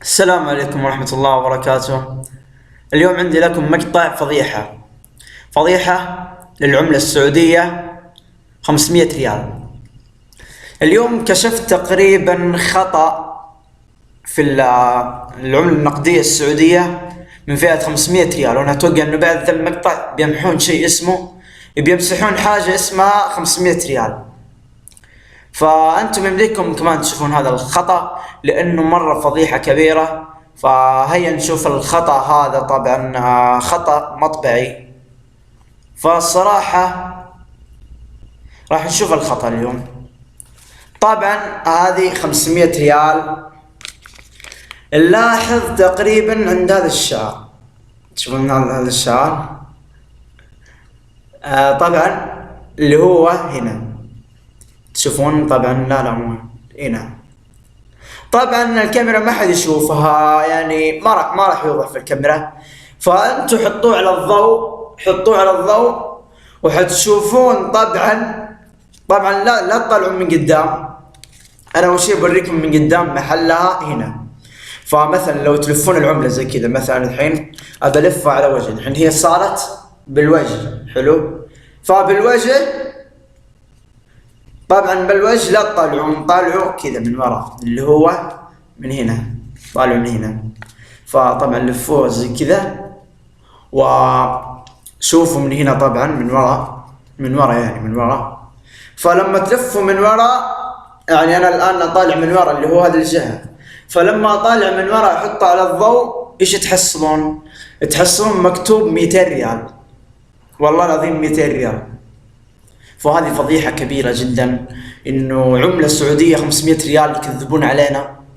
السلام عليكم ورحمة الله وبركاته. اليوم عندي لكم مقطع فضيحة للعملة السعودية 500 ريال. اليوم كشفت تقريبا خطأ في العملة النقدية السعودية من فئة 500 ريال، وأنا أتوقع أنه بعد ذا المقطع بيمحون شيء اسمه، بيمسحون حاجة اسمها 500 ريال. فأنتم يمديكم كمان تشوفون هذا الخطأ لأنه مرة فضيحة كبيرة. فهيا نشوف الخطأ هذا. طبعا خطأ مطبعي. فالصراحة راح نشوف الخطأ اليوم. طبعا هذه 500 ريال. نلاحظ تقريبا عند هذا الشعر، تشوفون هذا الشعر طبعا اللي هو هنا، تشوفون طبعا لا مو هنا. طبعا الكاميرا ما حد يشوفها، يعني ما راح يوضح في الكاميرا. فانتوا حطوه على الضوء وحتشوفون. طبعا لا تطلعوا من قدام. انا اول شيء بوريكم من قدام محلها هنا. فمثلا لو تلفون العملة زي كذا، مثلا الحين ابى الفها على وجه، الحين هي صارت بالوجه، حلو. فبالوجه طبعا بالوجه لا تطالعون، طالعوا كذا من وراء اللي هو من هنا، طالعوا من هنا. فطبعا لفوه زي كذا وشوفوا من هنا، طبعا من وراء. فلما تلفوا من وراء، يعني انا الان طالع من وراء اللي هو هذه الجهة، فلما طالع من وراء احطه على الضوء، ايش تحصلون مكتوب 200 ريال، والله العظيم 200 ريال. فهذه فضيحة كبيرة جدا، انه عملة سعودية 500 ريال يكذبون علينا.